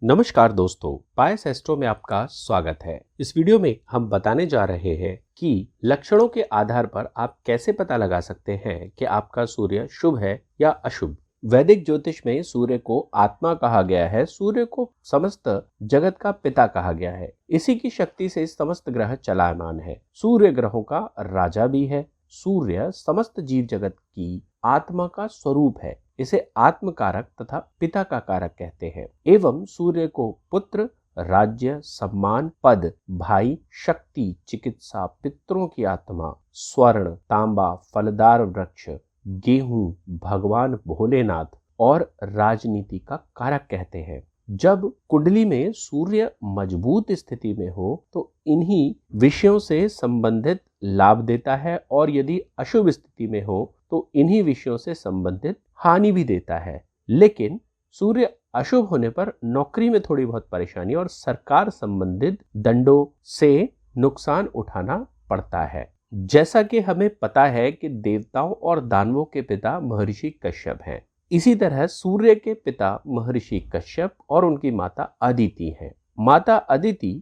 नमस्कार दोस्तों, पायस एस्ट्रो में आपका स्वागत है। इस वीडियो में हम बताने जा रहे हैं कि लक्षणों के आधार पर आप कैसे पता लगा सकते हैं कि आपका सूर्य शुभ है या अशुभ। वैदिक ज्योतिष में सूर्य को आत्मा कहा गया है। सूर्य को समस्त जगत का पिता कहा गया है। इसी की शक्ति से समस्त ग्रह चलायमान है। सूर्य ग्रहों का राजा भी है। सूर्य समस्त जीव जगत की आत्मा का स्वरूप है। इसे आत्म कारक तथा पिता का कारक कहते हैं। एवं सूर्य को पुत्र, राज्य, सम्मान, पद, भाई, शक्ति, चिकित्सा, पितरों की आत्मा, स्वर्ण, तांबा, फलदार वृक्ष, गेहूं, भगवान भोलेनाथ और राजनीति का कारक कहते हैं। जब कुंडली में सूर्य मजबूत स्थिति में हो तो इन्हीं विषयों से संबंधित लाभ देता है, और यदि अशुभ स्थिति में हो तो इन्हीं विषयों से संबंधित हानि भी देता है। लेकिन सूर्य अशुभ होने पर नौकरी में थोड़ी बहुत परेशानी और सरकार संबंधित दंडों से नुकसान उठाना पड़ता है। जैसा कि हमें पता है कि देवताओं और दानवों के पिता महर्षि कश्यप हैं, इसी तरह सूर्य के पिता महर्षि कश्यप और उनकी माता अदिति हैं। माता अदिति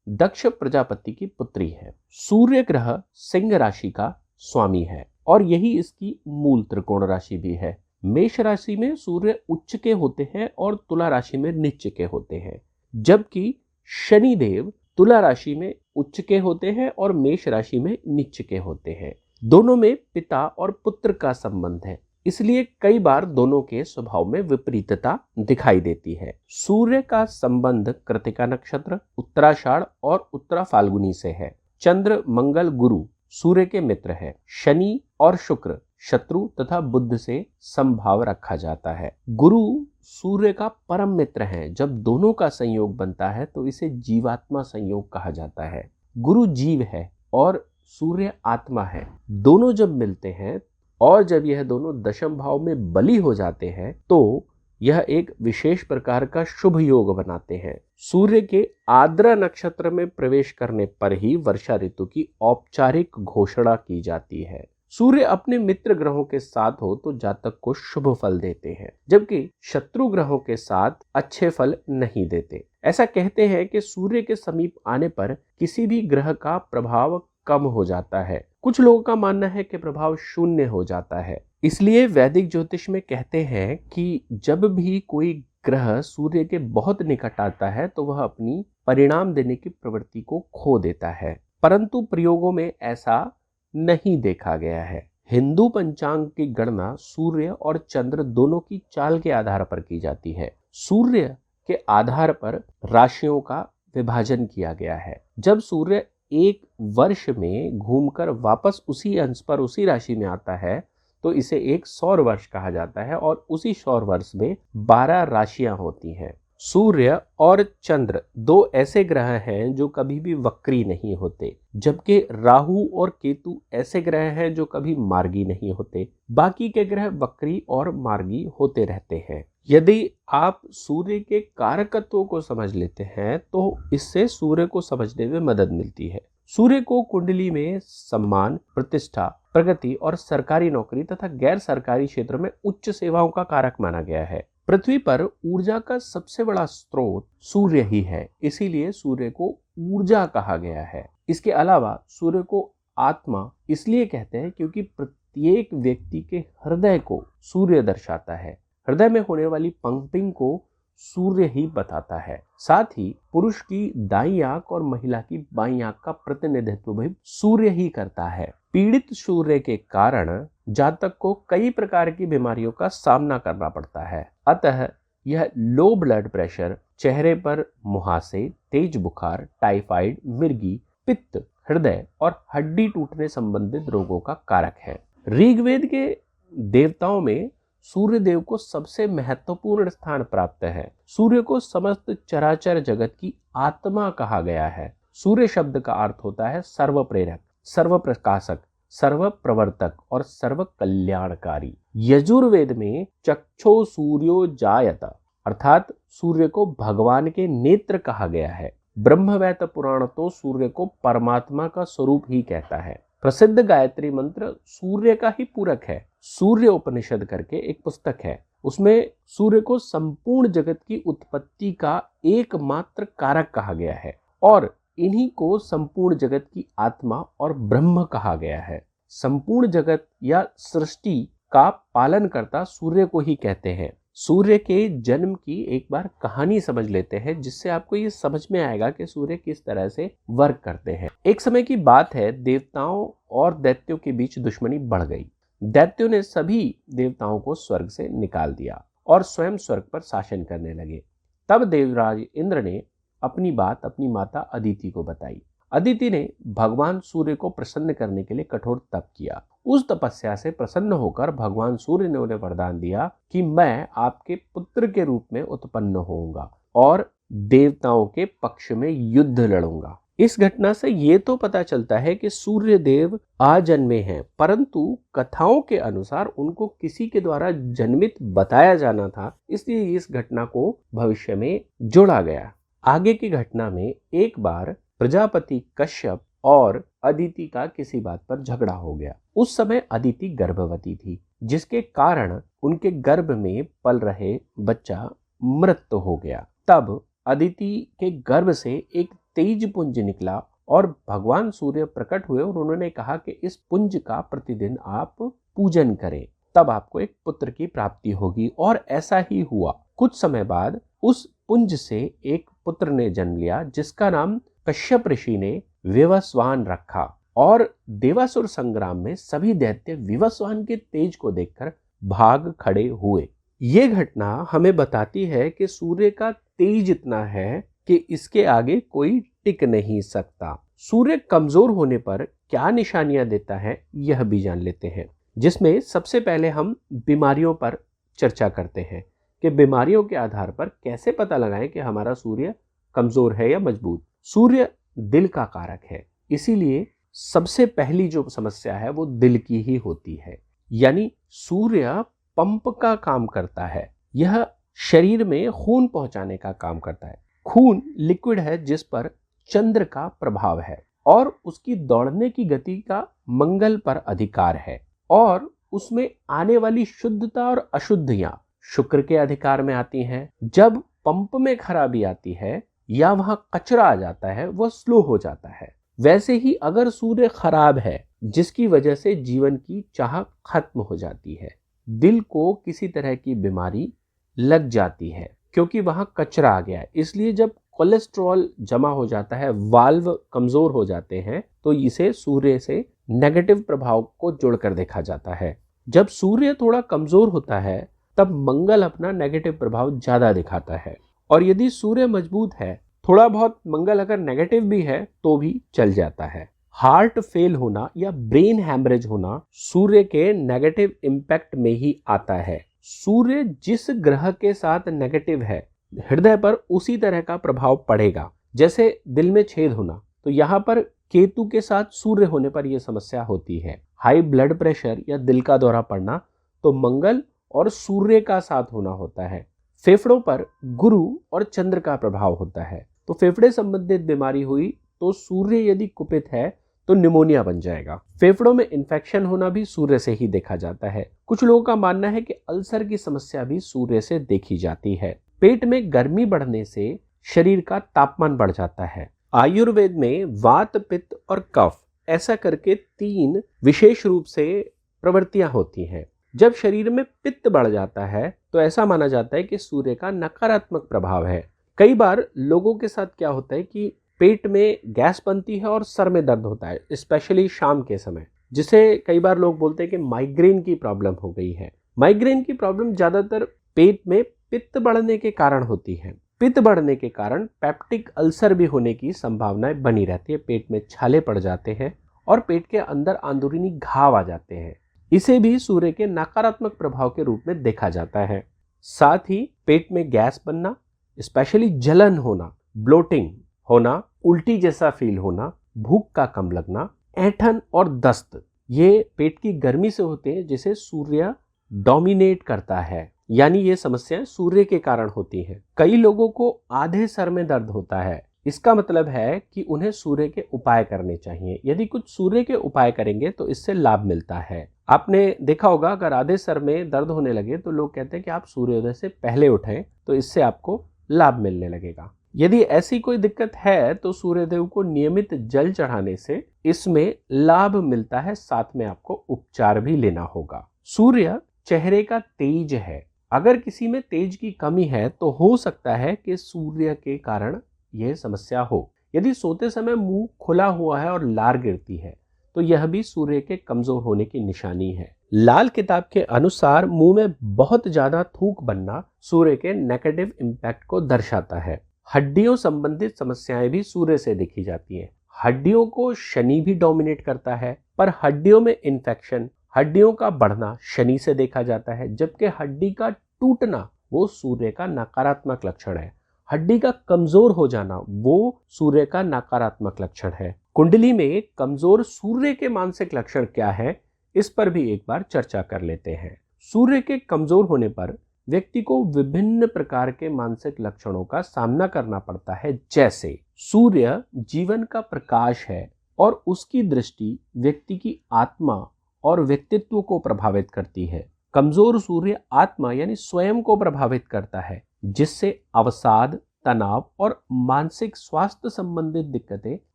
दक्ष प्रजापति की पुत्री है। सूर्य ग्रह सिंह राशि का स्वामी है और यही इसकी मूल त्रिकोण राशि भी है। मेष राशि में सूर्य उच्च के होते हैं और तुला राशि में नीच के होते हैं, जबकि शनि देव तुला राशि में उच्च के होते हैं और मेष राशि में नीच के होते हैं। दोनों में पिता और पुत्र का संबंध है, इसलिए कई बार दोनों के स्वभाव में विपरीतता दिखाई देती है। सूर्य का संबंध कृतिका नक्षत्र, उत्तराषाढ़ और उत्तरा फाल्गुनी से है। चंद्र, मंगल, गुरु सूर्य के मित्र है। शनि और शुक्र शत्रु तथा बुध से संभाव रखा जाता है। गुरु सूर्य का परम मित्र है। जब दोनों का संयोग बनता है तो इसे जीवात्मा संयोग कहा जाता है। गुरु जीव है और सूर्य आत्मा है। दोनों जब मिलते हैं और जब यह दोनों दशम भाव में बली हो जाते हैं तो यह एक विशेष प्रकार का शुभ योग बनाते हैं। सूर्य के आर्द्रा नक्षत्र में प्रवेश करने पर ही वर्षा ऋतु की औपचारिक घोषणा की जाती है। सूर्य अपने मित्र ग्रहों के साथ हो तो जातक को शुभ फल देते हैं, जबकि शत्रु ग्रहों के साथ अच्छे फल नहीं देते। ऐसा कहते हैं कि सूर्य के समीप आने पर किसी भी ग्रह का प्रभाव कम हो जाता है। कुछ लोगों का मानना है कि प्रभाव शून्य हो जाता है। इसलिए वैदिक ज्योतिष में कहते हैं कि जब भी कोई ग्रह सूर्य के बहुत निकट आता है तो वह अपनी परिणाम देने की प्रवृत्ति को खो देता है, परंतु प्रयोगों में ऐसा नहीं देखा गया है। हिंदू पंचांग की गणना सूर्य और चंद्र दोनों की चाल के आधार पर की जाती है। सूर्य के आधार पर राशियों का विभाजन किया गया है। जब सूर्य एक वर्ष में घूमकर वापस उसी अंश पर उसी राशि में आता है तो इसे एक सौर वर्ष कहा जाता है, और उसी सौर वर्ष में 12 राशियां होती हैं। सूर्य और चंद्र दो ऐसे ग्रह हैं जो कभी भी वक्री नहीं होते, जबकि राहु और केतु ऐसे ग्रह हैं जो कभी मार्गी नहीं होते। बाकी के ग्रह वक्री और मार्गी होते रहते हैं। यदि आप सूर्य के कारकत्वों को समझ लेते हैं तो इससे सूर्य को समझने में मदद मिलती है। सूर्य को कुंडली में सम्मान, प्रतिष्ठा, प्रगति और सरकारी नौकरी तथा गैर सरकारी क्षेत्र में उच्च सेवाओं का कारक माना गया है। पृथ्वी पर ऊर्जा का सबसे बड़ा स्रोत सूर्य ही है, इसीलिए सूर्य को ऊर्जा कहा गया है। इसके अलावा सूर्य को आत्मा इसलिए कहते हैं क्योंकि प्रत्येक व्यक्ति के हृदय को सूर्य दर्शाता है। हृदय में होने वाली पंपिंग को सूर्य ही बताता है। साथ ही पुरुष की दाईं आंख और महिला की बाईं आंख का प्रतिनिधित्व भी सूर्य ही करता है। पीड़ित सूर्य के कारण जातक को कई प्रकार की बीमारियों का सामना करना पड़ता है। अतः यह लो ब्लड प्रेशर, चेहरे पर मुहासे, तेज बुखार, टाइफाइड, मिर्गी, पित्त, हृदय और हड्डी टूटने संबंधित रोगों का कारक है। ऋग्वेद के देवताओं में सूर्य देव को सबसे महत्वपूर्ण स्थान प्राप्त है। सूर्य को समस्त चराचर जगत की आत्मा कहा गया है। सूर्य शब्द का अर्थ होता है सर्व प्रेरक, सर्व प्रकाशक, सर्व प्रवर्तक और सर्व कल्याणकारी। यजुर्वेद में चक्षो सूर्यो जायत अर्थात सूर्य को भगवान के नेत्र कहा गया है। ब्रह्मवैत पुराण तो सूर्य को परमात्मा का स्वरूप ही कहता है। प्रसिद्ध गायत्री मंत्र सूर्य का ही पूरक है। सूर्य उपनिषद करके एक पुस्तक है, उसमें सूर्य को संपूर्ण जगत की उत्पत्ति का एकमात्र कारक कहा गया है और इन्हीं को संपूर्ण जगत की आत्मा और ब्रह्म कहा गया है। संपूर्ण जगत या सृष्टि का पालन करता सूर्य को ही कहते हैं। सूर्य के जन्म की एक बार कहानी समझ लेते हैं, जिससे आपको ये समझ में आएगा कि सूर्य किस तरह से वर्क करते हैं। एक समय की बात है, देवताओं और दैत्यों के बीच दुश्मनी बढ़ गई। दैत्यों ने सभी देवताओं को स्वर्ग से निकाल दिया और स्वयं स्वर्ग पर शासन करने लगे। तब देवराज इंद्र ने अपनी बात अपनी माता अदिति को बताई। अदिति ने भगवान सूर्य को प्रसन्न करने के लिए कठोर तप किया। उस तपस्या से प्रसन्न होकर भगवान सूर्य ने उन्हें वरदान दिया कि मैं आपके पुत्र के रूप में उत्पन्न होऊंगा और देवताओं के पक्ष में युद्ध लड़ूंगा। इस घटना से ये तो पता चलता है कि सूर्य देव आजन्मे हैं, परंतु कथाओं के अनुसार उनको किसी के द्वारा जन्मित बताया जाना था, इसलिए इस घटना को भविष्य में जोड़ा गया। आगे की घटना में एक बार प्रजापति कश्यप और अदिति का किसी बात पर झगड़ा हो गया। उस समय अदिति गर्भवती थी, जिसके कारण उनके गर्भ में पल रहे बच्चा मृत हो गया। तब अदिति के गर्भ से एक तेज पुंज निकला और भगवान सूर्य प्रकट हुए और उन्होंने कहा कि इस पुंज का प्रतिदिन आप पूजन करें, तब आपको एक पुत्र की प्राप्ति होगी। और ऐसा ही हुआ। कुछ समय बाद उस पुंज से एक पुत्र ने जन्म लिया, जिसका नाम कश्यप ऋषि ने विवस्वान रखा। और देवासुर संग्राम में सभी दैत्य विवस्वान के तेज को देखकर भाग खड़े हुए। ये घटना हमें बताती है कि सूर्य का तेज इतना है कि इसके आगे कोई टिक नहीं सकता। सूर्य कमजोर होने पर क्या निशानियां देता है, यह भी जान लेते हैं, जिसमें सबसे पहले हम बीमारियों पर चर्चा करते हैं कि बीमारियों के आधार पर कैसे पता लगाएं कि हमारा सूर्य कमजोर है या मजबूत। सूर्य दिल का कारक है, इसीलिए सबसे पहली जो समस्या है वो दिल की ही होती है। यानी सूर्य पंप का काम करता है, यह शरीर में खून पहुंचाने का काम करता है। खून लिक्विड है जिस पर चंद्र का प्रभाव है और उसकी दौड़ने की गति का मंगल पर अधिकार है और उसमें आने वाली शुद्धता और अशुद्धियां शुक्र के अधिकार में आती हैं। जब पंप में खराबी आती है या वहां कचरा आ जाता है, वह स्लो हो जाता है। वैसे ही अगर सूर्य खराब है, जिसकी वजह से जीवन की चाह खत्म हो जाती है, दिल को किसी तरह की बीमारी लग जाती है क्योंकि वहां कचरा आ गया है। इसलिए जब कोलेस्ट्रॉल जमा हो जाता है, वाल्व कमजोर हो जाते हैं, तो इसे सूर्य से नेगेटिव प्रभाव को जोड़कर देखा जाता है। जब सूर्य थोड़ा कमजोर होता है तब मंगल अपना नेगेटिव प्रभाव ज्यादा दिखाता है और यदि सूर्य मजबूत है, थोड़ा बहुत मंगल अगर नेगेटिव भी है तो भी चल जाता है। हार्ट फेल होना या ब्रेन हैमरेज होना सूर्य के नेगेटिव इंपैक्ट में ही आता है। सूर्य जिस ग्रह के साथ नेगेटिव है, हृदय पर उसी तरह का प्रभाव पड़ेगा। जैसे दिल में छेद होना, तो यहाँ पर केतु के साथ सूर्य होने पर यह समस्या होती है। हाई ब्लड प्रेशर या दिल का दौरा पड़ना, तो मंगल और सूर्य का साथ होना होता है। फेफड़ों पर गुरु और चंद्र का प्रभाव होता है, तो फेफड़े संबंधित बीमारी हुई तो सूर्य यदि कुपित है तो निमोनिया बन जाएगा। फेफड़ों में इन्फेक्शन होना भी सूर्य से ही देखा जाता है। कुछ लोगों का मानना है कि अल्सर की समस्या भी सूर्य से देखी जाती है। पेट में गर्मी बढ़ने से शरीर का तापमान बढ़ जाता है। आयुर्वेद में वात, पित्त और कफ ऐसा करके 3 विशेष रूप से प्रवृत्तियां होती हैं। जब शरीर में पित्त बढ़ जाता है तो ऐसा माना जाता है कि सूर्य का नकारात्मक प्रभाव है। कई बार लोगों के साथ क्या होता है कि पेट में गैस बनती है और सर में दर्द होता है, स्पेशली शाम के समय, जिसे कई बार लोग बोलते हैं कि माइग्रेन की प्रॉब्लम हो गई है। माइग्रेन की प्रॉब्लम ज्यादातर पेट में पित्त बढ़ने के कारण होती है। पित्त बढ़ने के कारण पेप्टिक अल्सर भी होने की संभावनाएं बनी रहती है। पेट में छाले पड़ जाते हैं और पेट के अंदर अंदरूनी घाव आ जाते हैं। इसे भी सूर्य के नकारात्मक प्रभाव के रूप में देखा जाता है। साथ ही पेट में गैस बनना, स्पेशली जलन होना, ब्लोटिंग होना, उल्टी जैसा फील होना, भूख का कम लगना, ऐंठन और दस्त, ये पेट की गर्मी से होते हैं जिसे सूर्य डोमिनेट करता है। यानी ये समस्याएं सूर्य के कारण होती हैं। कई लोगों को आधे सर में दर्द होता है, इसका मतलब है कि उन्हें सूर्य के उपाय करने चाहिए। यदि कुछ सूर्य के उपाय करेंगे तो इससे लाभ मिलता है। आपने देखा होगा अगर आधे सर में दर्द होने लगे तो लोग कहते हैं कि आप सूर्योदय से पहले उठें, तो इससे आपको लाभ मिलने लगेगा। यदि ऐसी कोई दिक्कत है तो सूर्यदेव को नियमित जल चढ़ाने से इसमें लाभ मिलता है, साथ में आपको उपचार भी लेना होगा। सूर्य चेहरे का तेज है। अगर किसी में तेज की कमी है तो हो सकता है कि सूर्य के कारण यह समस्या हो। यदि सोते समय मुंह खुला हुआ है और लार गिरती है तो यह भी सूर्य के कमजोर होने की निशानी है। लाल किताब के अनुसार मुंह में बहुत ज्यादा थूक बनना सूर्य के नेगेटिव इंपैक्ट को दर्शाता है। हड्डियों संबंधित समस्याएं भी सूर्य से देखी जाती हैं। हड्डियों को शनि भी डोमिनेट करता है, पर हड्डियों में इन्फेक्शन, हड्डियों का बढ़ना शनि से देखा जाता है, जबकि हड्डी का टूटना वो सूर्य का नकारात्मक लक्षण है। हड्डी का कमजोर हो जाना वो सूर्य का नकारात्मक लक्षण है। कुंडली में कमजोर सूर्य के मानसिक लक्षण क्या है, इस पर भी एक बार चर्चा कर लेते हैं। सूर्य के कमजोर होने पर व्यक्ति को विभिन्न प्रकार के मानसिक लक्षणों का सामना करना पड़ता है, जैसे सूर्य जीवन का प्रकाश है और उसकी दृष्टि व्यक्ति की आत्मा और व्यक्तित्व को प्रभावित करती है। कमजोर सूर्य आत्मा यानी स्वयं को प्रभावित करता है, जिससे अवसाद, तनाव और मानसिक स्वास्थ्य संबंधित दिक्कतें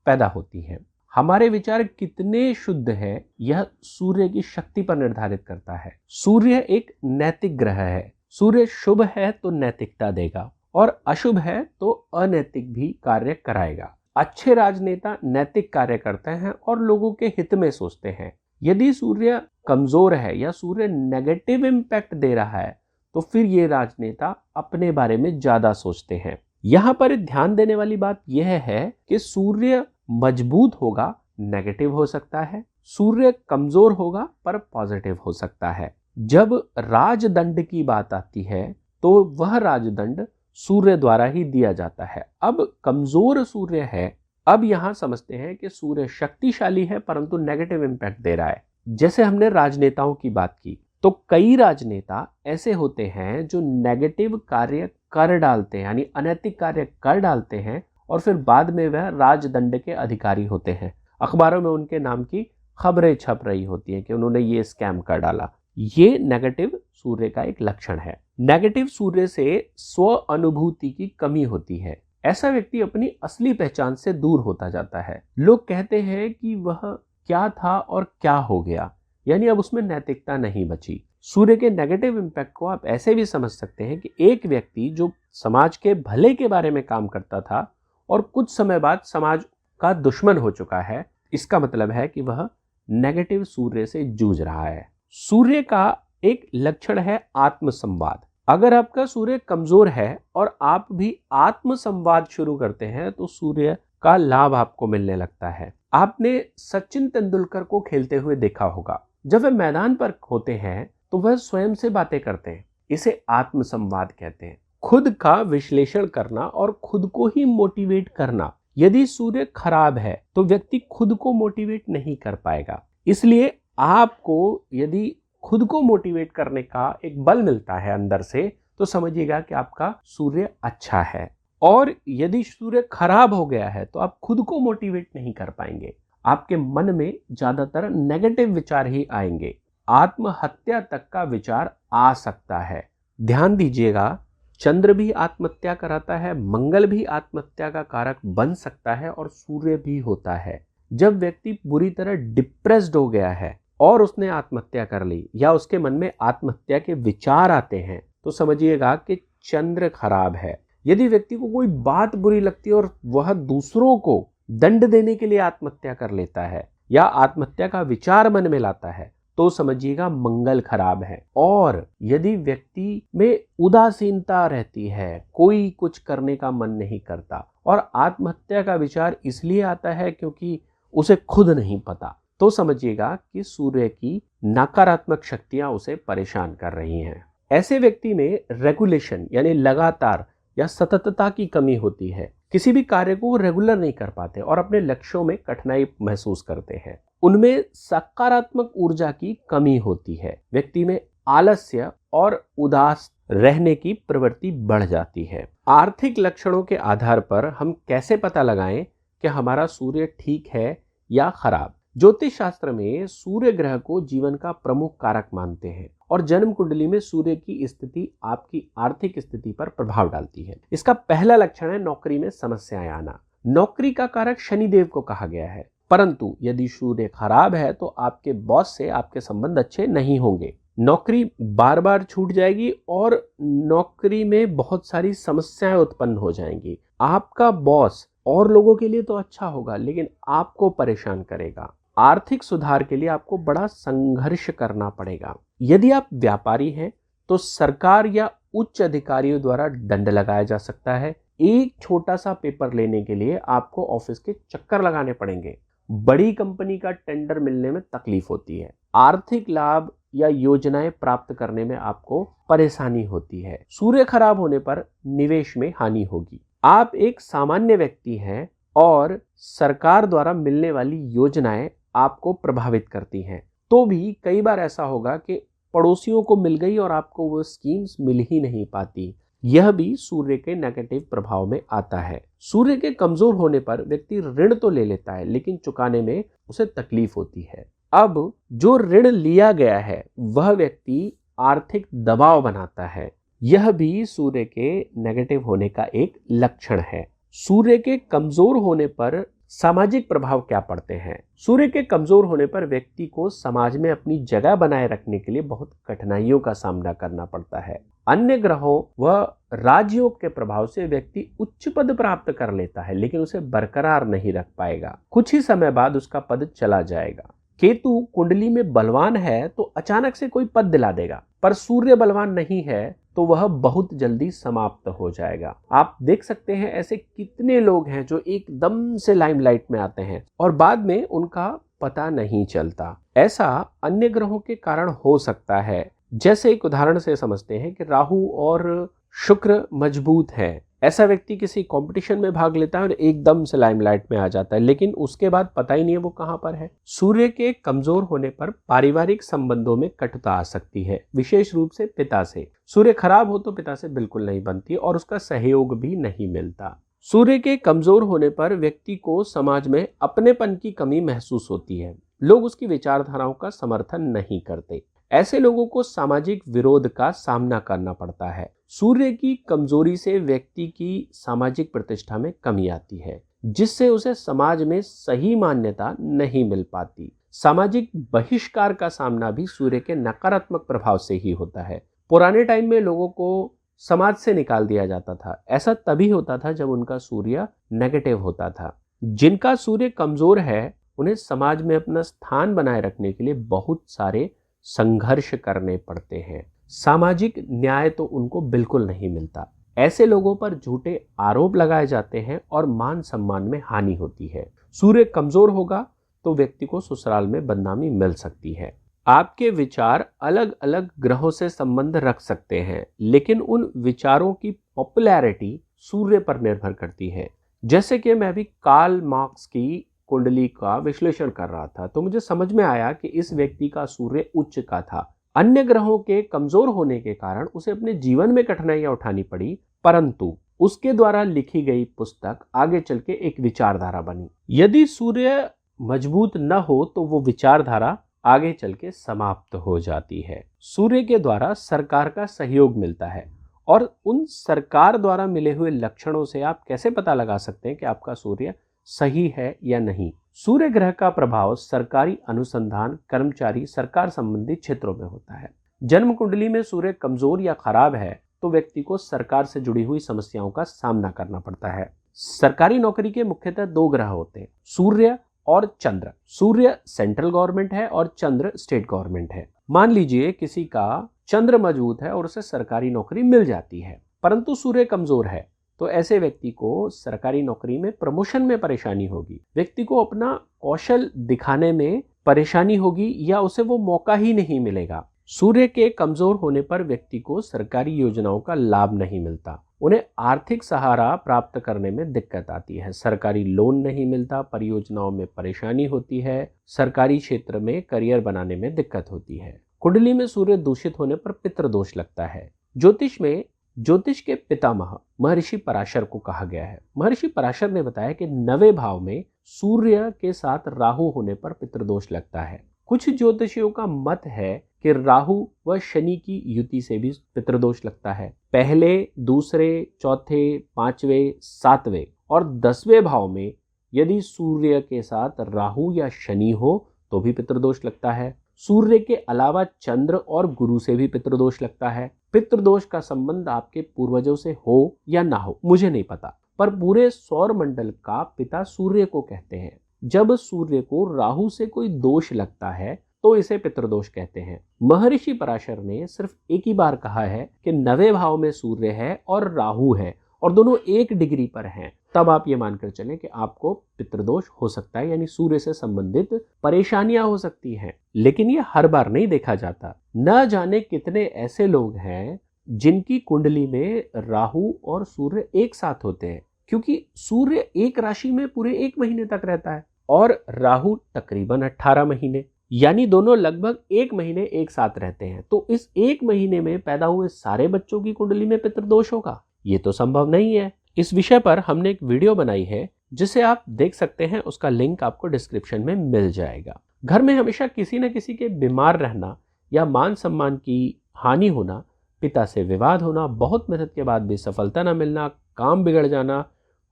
पैदा होती हैं। हमारे विचार कितने शुद्ध हैं, यह सूर्य की शक्ति पर निर्धारित करता है। सूर्य एक नैतिक ग्रह है। सूर्य शुभ है तो नैतिकता देगा और अशुभ है तो अनैतिक भी कार्य कराएगा। अच्छे राजनेता नैतिक कार्य करते हैं और लोगों के हित में सोचते हैं। यदि सूर्य कमजोर है या सूर्य नेगेटिव इंपैक्ट दे रहा है तो फिर ये राजनेता अपने बारे में ज्यादा सोचते हैं। यहाँ पर ध्यान देने वाली बात यह है कि सूर्य मजबूत होगा, नेगेटिव हो सकता है। सूर्य कमजोर होगा पर पॉजिटिव हो सकता है। जब राजदंड की बात आती है तो वह राजदंड सूर्य द्वारा ही दिया जाता है। अब कमजोर सूर्य है, अब यहां समझते हैं कि सूर्य शक्तिशाली है परंतु नेगेटिव इंपैक्ट दे रहा है। जैसे हमने राजनेताओं की बात की तो कई राजनेता ऐसे होते हैं जो नेगेटिव कार्य कर डालते हैं, यानी अनैतिक कार्य कर डालते हैं और फिर बाद में वह राजदंड के अधिकारी होते हैं। अखबारों में उनके नाम की खबरें छप रही होती हैं कि उन्होंने ये स्कैम कर डाला। ये नेगेटिव सूर्य का एक लक्षण है। नेगेटिव सूर्य से स्व अनुभूति की कमी होती है। ऐसा व्यक्ति अपनी असली पहचान से दूर होता जाता है। लोग कहते हैं कि वह क्या था और क्या हो गया, यानी अब उसमें नैतिकता नहीं बची। सूर्य के नेगेटिव इंपैक्ट को आप ऐसे भी समझ सकते हैं कि एक व्यक्ति जो समाज के भले के बारे में काम करता था और कुछ समय बाद समाज का दुश्मन हो चुका है, इसका मतलब है कि वह नेगेटिव सूर्य से जूझ रहा है। सूर्य का एक लक्षण है आत्मसंवाद। अगर आपका सूर्य कमजोर है और आप भी आत्मसंवाद शुरू करते हैं तो सूर्य का लाभ आपको मिलने लगता है। आपने सचिन तेंदुलकर को खेलते हुए देखा होगा। जब वे मैदान पर होते हैं तो वह स्वयं से बातें करते हैं। इसे आत्मसंवाद कहते हैं। खुद का विश्लेषण करना और खुद को ही मोटिवेट करना। यदि सूर्य खराब है तो व्यक्ति खुद को मोटिवेट नहीं कर पाएगा। इसलिए आपको यदि खुद को मोटिवेट करने का एक बल मिलता है अंदर से तो समझिएगा कि आपका सूर्य अच्छा है। और यदि सूर्य खराब हो गया है तो आप खुद को मोटिवेट नहीं कर पाएंगे। आपके मन में ज्यादातर नेगेटिव विचार ही आएंगे। आत्महत्या तक का विचार आ सकता है। ध्यान दीजिएगा, चंद्र भी आत्महत्या कराता है, मंगल भी आत्महत्या का कारक बन सकता है और सूर्य भी होता है। जब व्यक्ति बुरी तरह डिप्रेस्ड हो गया है और उसने आत्महत्या कर ली या उसके मन में आत्महत्या के विचार आते हैं तो समझिएगा कि चंद्र खराब है। यदि व्यक्ति को कोई बात बुरी लगती है और वह दूसरों को दंड देने के लिए आत्महत्या कर लेता है या आत्महत्या का विचार मन में लाता है तो समझिएगा मंगल खराब है। और यदि व्यक्ति में उदासीनता रहती है, कोई कुछ करने का मन नहीं करता और आत्महत्या का विचार इसलिए आता है क्योंकि उसे खुद नहीं पता, तो समझिएगा कि सूर्य की नकारात्मक शक्तियां उसे परेशान कर रही हैं। ऐसे व्यक्ति में रेगुलेशन यानी लगातार या सततता की कमी होती है। किसी भी कार्य को रेगुलर नहीं कर पाते और अपने लक्ष्यों में कठिनाई महसूस करते हैं। उनमें सकारात्मक ऊर्जा की कमी होती है। व्यक्ति में आलस्य और उदास रहने की प्रवृत्ति बढ़ जाती है। आर्थिक लक्षणों के आधार पर हम कैसे पता लगाएं कि हमारा सूर्य ठीक है या खराब? ज्योतिष शास्त्र में सूर्य ग्रह को जीवन का प्रमुख कारक मानते हैं और जन्म कुंडली में सूर्य की स्थिति आपकी आर्थिक स्थिति पर प्रभाव डालती है। इसका पहला लक्षण है नौकरी में समस्याएं आना। नौकरी का कारक शनिदेव को कहा गया है, परंतु यदि सूर्य खराब है तो आपके बॉस से आपके संबंध अच्छे नहीं होंगे। नौकरी बार बार छूट जाएगी और नौकरी में बहुत सारी समस्याएं उत्पन्न हो जाएंगी। आपका बॉस और लोगों के लिए तो अच्छा होगा लेकिन आपको परेशान करेगा। आर्थिक सुधार के लिए आपको बड़ा संघर्ष करना पड़ेगा। यदि आप व्यापारी हैं तो सरकार या उच्च अधिकारियों द्वारा दंड लगाया जा सकता है। एक छोटा सा पेपर लेने के लिए आपको ऑफिस के चक्कर लगाने पड़ेंगे। बड़ी कंपनी का टेंडर मिलने में तकलीफ होती है। आर्थिक लाभ या योजनाएं प्राप्त करने में आपको परेशानी होती है। सूर्य खराब होने पर निवेश में हानि होगी। आप एक सामान्य व्यक्ति हैं और सरकार द्वारा मिलने वाली योजनाएं आपको प्रभावित करती हैं, तो भी कई बार ऐसा होगा कि पड़ोसियों को मिल गई और आपको वो स्कीम्स मिल ही नहीं पाती। यह भी सूर्य के नेगेटिव प्रभाव में आता है। सूर्य के कमजोर होने पर व्यक्ति ऋण तो ले लेता है लेकिन चुकाने में उसे तकलीफ होती है। अब जो ऋण लिया गया है वह व्यक्ति आर्थिक दबाव बनाता है। यह भी सूर्य के नेगेटिव होने का एक लक्षण है। सूर्य के कमजोर होने पर सामाजिक प्रभाव क्या पड़ते हैं? सूर्य के कमजोर होने पर व्यक्ति को समाज में अपनी जगह बनाए रखने के लिए बहुत कठिनाइयों का सामना करना पड़ता है। अन्य ग्रहों व राजयोग के प्रभाव से व्यक्ति उच्च पद प्राप्त कर लेता है लेकिन उसे बरकरार नहीं रख पाएगा। कुछ ही समय बाद उसका पद चला जाएगा। केतु कुंडली में बलवान है तो अचानक से कोई पद दिला देगा, पर सूर्य बलवान नहीं है तो वह बहुत जल्दी समाप्त हो जाएगा। आप देख सकते हैं ऐसे कितने लोग हैं जो एकदम से लाइमलाइट में आते हैं और बाद में उनका पता नहीं चलता। ऐसा अन्य ग्रहों के कारण हो सकता है। जैसे एक उदाहरण से समझते हैं कि राहु और शुक्र मजबूत है। ऐसा व्यक्ति किसी कंपटीशन में भाग लेता है और एकदम से लाइमलाइट में आ जाता है लेकिन उसके बाद पता ही नहीं है वो कहां पर है। सूर्य के कमजोर होने पर पारिवारिक संबंधों में कटुता आ सकती है, विशेष रूप से पिता से। सूर्य खराब हो तो पिता से बिल्कुल नहीं बनती और उसका सहयोग भी नहीं मिलता। सूर्य के कमजोर होने पर व्यक्ति को समाज में अपनेपन की कमी महसूस होती है। लोग उसकी विचारधाराओं का समर्थन नहीं करते। ऐसे लोगों को सामाजिक विरोध का सामना करना पड़ता है। सूर्य की कमजोरी से व्यक्ति की सामाजिक प्रतिष्ठा में कमी आती है, जिससे उसे समाज में सही मान्यता नहीं मिल पाती। सामाजिक बहिष्कार का सामना भी सूर्य के नकारात्मक प्रभाव से ही होता है। पुराने टाइम में लोगों को समाज से निकाल दिया जाता था। ऐसा तभी होता था जब उनका सूर्य नेगेटिव होता था। जिनका सूर्य कमजोर है उन्हें समाज में अपना स्थान बनाए रखने के लिए बहुत सारे संघर्ष करने पड़ते हैं। सामाजिक न्याय तो उनको बिल्कुल नहीं मिलता। ऐसे लोगों पर झूठे आरोप लगाए जाते हैं और मान सम्मान में हानि होती है। सूर्य कमजोर होगा तो व्यक्ति को ससुराल में बदनामी मिल सकती है। आपके विचार अलग अलग ग्रहों से संबंध रख सकते हैं लेकिन उन विचारों की पॉपुलैरिटी सूर्य पर निर्भर करती है। जैसे कि मैं अभी कार्ल मार्क्स की कुंडली का विश्लेषण कर रहा था तो मुझे समझ में आया कि इस व्यक्ति का सूर्य उच्च का था। अन्य ग्रहों के कमजोर होने के कारण उसे अपने जीवन में कठिनाइयां उठानी पड़ी, परंतु उसके द्वारा लिखी गई पुस्तक आगे चल के एक विचारधारा बनी। यदि सूर्य मजबूत न हो तो वो विचारधारा आगे चल के समाप्त हो जाती है। सूर्य के द्वारा सरकार का सहयोग मिलता है और उन सरकार द्वारा मिले हुए लक्षणों से आप कैसे पता लगा सकते हैं कि आपका सूर्य सही है या नहीं? सूर्य ग्रह का प्रभाव सरकारी अनुसंधान, कर्मचारी, सरकार संबंधी क्षेत्रों में होता है। जन्म कुंडली में सूर्य कमजोर या खराब है तो व्यक्ति को सरकार से जुड़ी हुई समस्याओं का सामना करना पड़ता है। सरकारी नौकरी के मुख्यतः दो ग्रह होते हैं, सूर्य और चंद्र। सूर्य सेंट्रल गवर्नमेंट है और चंद्र स्टेट गवर्नमेंट है। मान लीजिए किसी का चंद्र मजबूत है और उसे सरकारी नौकरी मिल जाती है, परंतु सूर्य कमजोर है तो ऐसे व्यक्ति को सरकारी नौकरी में प्रमोशन में परेशानी होगी। व्यक्ति को अपना कौशल दिखाने में परेशानी होगी या उसे वो मौका ही नहीं मिलेगा। सूर्य के कमजोर होने पर व्यक्ति को सरकारी योजनाओं का लाभ नहीं मिलता। उन्हें आर्थिक सहारा प्राप्त करने में दिक्कत आती है। सरकारी लोन नहीं मिलता, परियोजनाओं में परेशानी होती है, सरकारी क्षेत्र में करियर बनाने में दिक्कत होती है। कुंडली में सूर्य दूषित होने पर पितृदोष लगता है। ज्योतिष में ज्योतिष के पितामह महर्षि पराशर को कहा गया है। महर्षि पराशर ने बताया कि 9वें भाव में सूर्य के साथ राहु होने पर पितृदोष लगता है। कुछ ज्योतिषियों का मत है कि राहु व शनि की युति से भी पितृदोष लगता है। पहले, दूसरे, चौथे, पांचवें, सातवें और 10वें भाव में यदि सूर्य के साथ राहु या शनि हो तो भी पितृदोष लगता है। सूर्य के अलावा चंद्र और गुरु से भी पितृदोष लगता है। पितृदोष का संबंध आपके पूर्वजों से हो या ना हो मुझे नहीं पता, पर पूरे सौर मंडल का पिता सूर्य को कहते हैं। जब सूर्य को राहु से कोई दोष लगता है तो इसे पितृदोष कहते हैं। महर्षि पराशर ने सिर्फ एक ही बार कहा है कि 9वें भाव में सूर्य है और राहु है और दोनों 1 डिग्री पर हैं, तब आप ये मानकर चलें कि आपको पितृदोष हो सकता है, यानी सूर्य से संबंधित परेशानियां हो सकती हैं। लेकिन ये हर बार नहीं देखा जाता। न जाने कितने ऐसे लोग हैं जिनकी कुंडली में राहु और सूर्य एक साथ होते हैं, क्योंकि सूर्य एक राशि में पूरे 1 महीने तक रहता है और राहु तकरीबन 18 महीने, यानी दोनों लगभग 1 महीने एक साथ रहते हैं। तो इस 1 महीने में पैदा हुए सारे बच्चों की कुंडली में पितृदोष होगा? ये तो संभव नहीं है। इस विषय पर हमने एक वीडियो बनाई है जिसे आप देख सकते हैं, उसका लिंक आपको डिस्क्रिप्शन में मिल जाएगा। घर में हमेशा किसी न किसी के बीमार रहना या मान सम्मान की हानि होना, पिता से विवाद होना, बहुत मेहनत के बाद भी सफलता न मिलना, काम बिगड़ जाना,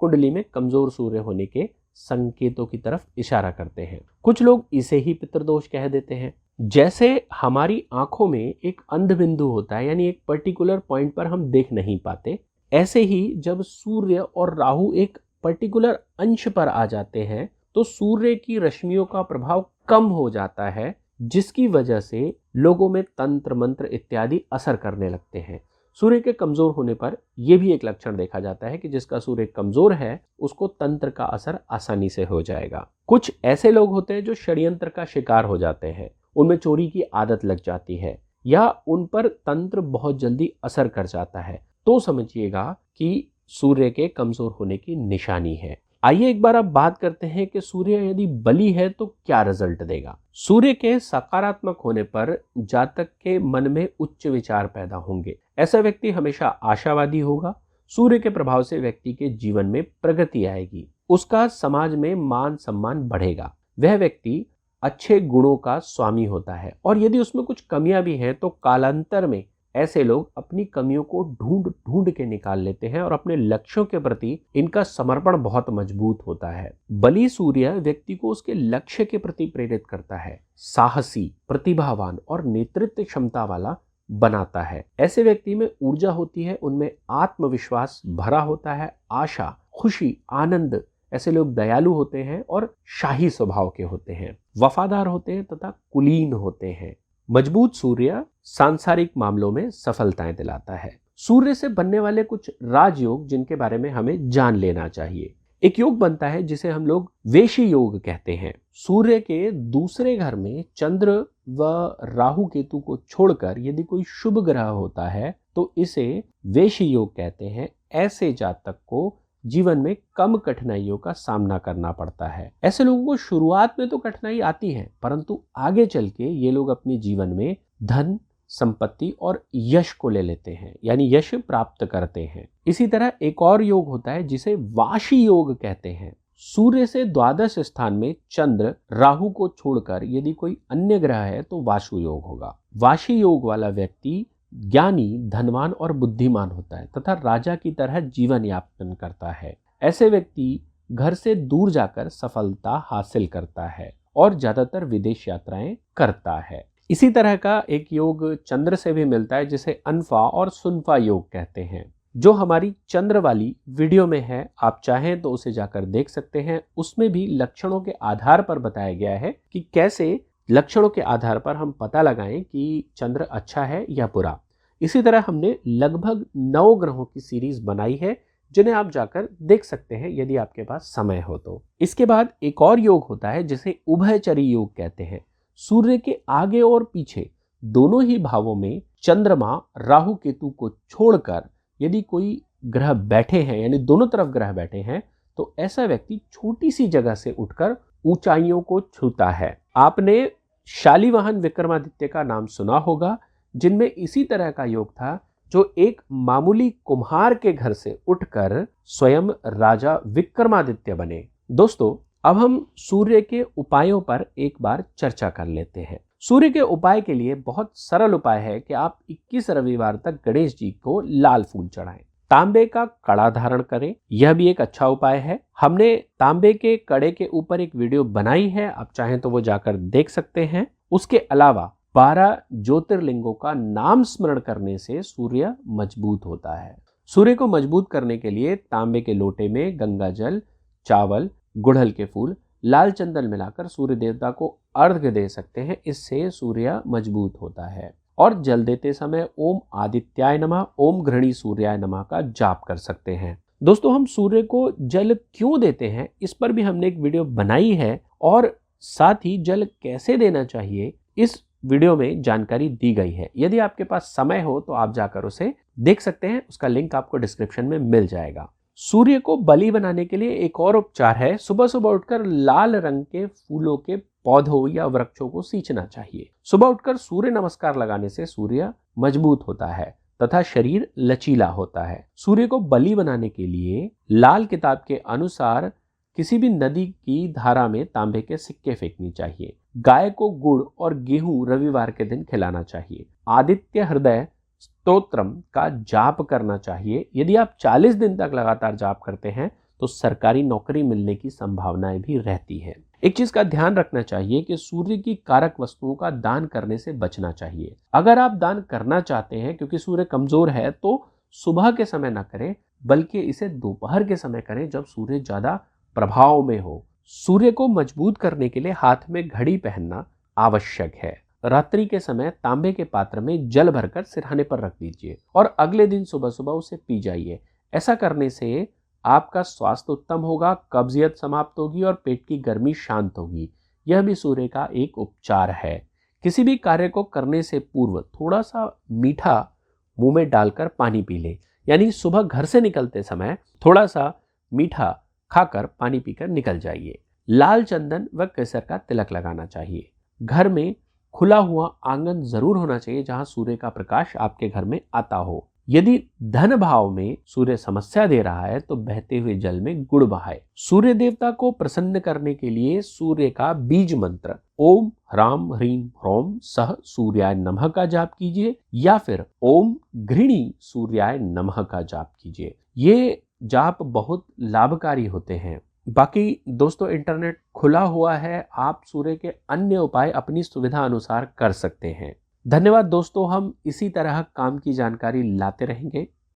कुंडली में कमजोर सूर्य होने के संकेतों की तरफ इशारा करते हैं। कुछ लोग इसे ही पितृदोष कह देते हैं। जैसे हमारी आंखों में एक अंध बिंदु होता है, यानी एक पर्टिकुलर पॉइंट पर हम देख नहीं पाते, ऐसे ही जब सूर्य और राहु एक पर्टिकुलर अंश पर आ जाते हैं तो सूर्य की रश्मियों का प्रभाव कम हो जाता है, जिसकी वजह से लोगों में तंत्र मंत्र इत्यादि असर करने लगते हैं। सूर्य के कमजोर होने पर यह भी एक लक्षण देखा जाता है कि जिसका सूर्य कमजोर है उसको तंत्र का असर आसानी से हो जाएगा। कुछ ऐसे लोग होते हैं जो षड्यंत्र का शिकार हो जाते हैं, उनमें चोरी की आदत लग जाती है या उन पर तंत्र बहुत जल्दी असर कर जाता है, तो समझिएगा कि सूर्य के कमजोर होने की निशानी है। आइए एक बार अब बात करते हैं कि सूर्य यदि बली है तो क्या रिजल्ट देगा। सूर्य के सकारात्मक होने पर जातक के मन में उच्च विचार पैदा होंगे। ऐसा व्यक्ति हमेशा आशावादी होगा। सूर्य के प्रभाव से व्यक्ति के जीवन में प्रगति आएगी, उसका समाज में मान सम्मान बढ़ेगा, वह व्यक्ति अच्छे गुणों का स्वामी होता है और यदि उसमें कुछ कमियां भी हैं तो कालांतर में ऐसे लोग अपनी कमियों को ढूंढ ढूंढ के निकाल लेते हैं और अपने लक्ष्यों के प्रति इनका समर्पण बहुत मजबूत होता है। बली सूर्य व्यक्ति को उसके लक्ष्य के प्रति प्रेरित करता है, साहसी, प्रतिभावान और नेतृत्व क्षमता वाला बनाता है। ऐसे व्यक्ति में ऊर्जा होती है, उनमें आत्मविश्वास भरा होता है, आशा, खुशी, आनंद। ऐसे लोग दयालु होते हैं और शाही स्वभाव के होते हैं, वफादार होते हैं तथा कुलीन होते हैं। मजबूत सूर्य सांसारिक मामलों में सफलताएं दिलाता है। सूर्य से बनने वाले कुछ राजयोग जिनके बारे में हमें जान लेना चाहिए। एक योग बनता है जिसे हम लोग वेशी योग कहते हैं। सूर्य के दूसरे घर में चंद्र व राहु केतु को छोड़कर यदि कोई शुभ ग्रह होता है तो इसे वेशी योग कहते हैं। ऐसे जातक को जीवन में कम कठिनाइयों का सामना करना पड़ता है। ऐसे लोगों को शुरुआत में तो कठिनाई आती है, परंतु आगे चल के ये लोग अपने जीवन में धन, संपत्ति और यश को ले लेते हैं, यानी यश प्राप्त करते हैं। इसी तरह एक और योग होता है जिसे वाशी योग कहते हैं। सूर्य से द्वादश स्थान में चंद्र राहु को छोड़कर यदि कोई अन्य ग्रह है तो वाशु योग होगा। वाशी योग वाला व्यक्ति ज्ञानी, धनवान और बुद्धिमान होता है तथा राजा की तरह जीवन यापन करता है। ऐसे व्यक्ति घर से दूर जाकर सफलता हासिल करता है और ज्यादातर विदेश यात्राएं करता है। इसी तरह का एक योग चंद्र से भी मिलता है जिसे अनफा और सुनफा योग कहते हैं, जो हमारी चंद्र वाली वीडियो में है। आप चाहें तो उसे जाकर देख सकते हैं। उसमें भी लक्षणों के आधार पर बताया गया है कि कैसे लक्षणों के आधार पर हम पता लगाएं कि चंद्र अच्छा है या बुरा। इसी तरह हमने लगभग 9 ग्रहों की सीरीज बनाई है जिन्हें आप जाकर देख सकते हैं यदि आपके पास समय हो तो। इसके बाद एक और योग होता है जिसे उभयचरी योग कहते हैं। सूर्य के आगे और पीछे दोनों ही भावों में चंद्रमा राहु केतु को छोड़कर यदि कोई ग्रह बैठे हैं, यानी दोनों तरफ ग्रह बैठे हैं, तो ऐसा व्यक्ति छोटी सी जगह से उठकर ऊंचाइयों को छूता है। आपने शालिवाहन विक्रमादित्य का नाम सुना होगा, जिनमें इसी तरह का योग था, जो एक मामूली कुम्हार के घर से उठकर स्वयं राजा विक्रमादित्य बने। दोस्तों, अब हम सूर्य के उपायों पर एक बार चर्चा कर लेते हैं। सूर्य के उपाय के लिए बहुत सरल उपाय है कि आप 21 रविवार तक गणेश जी को लाल फूल चढ़ाएं। तांबे का कड़ा धारण करें, यह भी एक अच्छा उपाय है। हमने तांबे के कड़े के ऊपर एक वीडियो बनाई है, आप चाहें तो वो जाकर देख सकते हैं। उसके अलावा 12 ज्योतिर्लिंगों का नाम स्मरण करने से सूर्य मजबूत होता है। सूर्य को मजबूत करने के लिए तांबे के लोटे में गंगा जल, चावल, गुड़हल के फूल, लाल चंदन मिलाकर सूर्य देवता को अर्घ्य दे सकते हैं। इससे सूर्य मजबूत होता है। और जल देते समय ओम आदित्याय नमः, ओम घृणी सूर्याय नमः का जाप कर सकते हैं। दोस्तों, हम सूर्य को जल क्यों देते हैं इस पर भी हमने एक वीडियो बनाई है, और साथ ही जल कैसे देना चाहिए इस वीडियो में जानकारी दी गई है। यदि आपके पास समय हो तो आप जाकर उसे देख सकते हैं, उसका लिंक आपको डिस्क्रिप्शन में मिल जाएगा। सूर्य को बलि बनाने के लिए एक और उपचार है। सुबह सुबह उठकर लाल रंग के फूलों के पौधों या वृक्षों को सींचना चाहिए। सुबह उठकर सूर्य नमस्कार लगाने से सूर्य मजबूत होता है तथा शरीर लचीला होता है। सूर्य को बलि बनाने के लिए लाल किताब के अनुसार किसी भी नदी की धारा में तांबे के सिक्के फेंकनी चाहिए। गाय को गुड़ और गेहूं रविवार के दिन खिलाना चाहिए। आदित्य हृदय स्तोत्रम का जाप करना चाहिए। यदि आप 40 दिन तक लगातार जाप करते हैं तो सरकारी नौकरी मिलने की संभावनाएं भी रहती हैं। एक चीज का ध्यान रखना चाहिए कि सूर्य की कारक वस्तुओं का दान करने से बचना चाहिए। अगर आप दान करना चाहते हैं, क्योंकि सूर्य कमजोर है, तो सुबह के समय ना करें, बल्कि इसे दोपहर के समय करें जब सूर्य ज्यादा प्रभाव में हो। सूर्य को मजबूत करने के लिए हाथ में घड़ी पहनना आवश्यक है। रात्रि के समय तांबे के पात्र में जल भरकर सिरहाने पर रख दीजिए और अगले दिन सुबह सुबह उसे पी जाइए। ऐसा करने से आपका स्वास्थ्य उत्तम होगा, कब्जियत समाप्त होगी और पेट की गर्मी शांत होगी। यह भी सूर्य का एक उपचार है। किसी भी कार्य को करने से पूर्व थोड़ा सा मीठा मुंह में डालकर पानी पी ले, यानी सुबह घर से निकलते समय थोड़ा सा मीठा खाकर पानी पीकर निकल जाइए। लाल चंदन व केसर का तिलक लगाना चाहिए। घर में खुला हुआ आंगन जरूर होना चाहिए जहां सूर्य का प्रकाश आपके घर में आता हो। यदि धन भाव में सूर्य समस्या दे रहा है तो बहते हुए जल में गुड़ बहाए। सूर्य देवता को प्रसन्न करने के लिए सूर्य का बीज मंत्र ओम ह्राम ह्रीम ह्रौम सह सूर्याय नमः का जाप कीजिए, या फिर ओम घृणी सूर्याय नमः का जाप कीजिए। ये जाप बहुत लाभकारी होते हैं। बाकी दोस्तों, इंटरनेट खुला हुआ है, आप सूर्य के अन्य उपाय अपनी सुविधा अनुसार कर सकते हैं। धन्यवाद दोस्तों, हम इसी तरह काम की जानकारी लाते रहेंगे।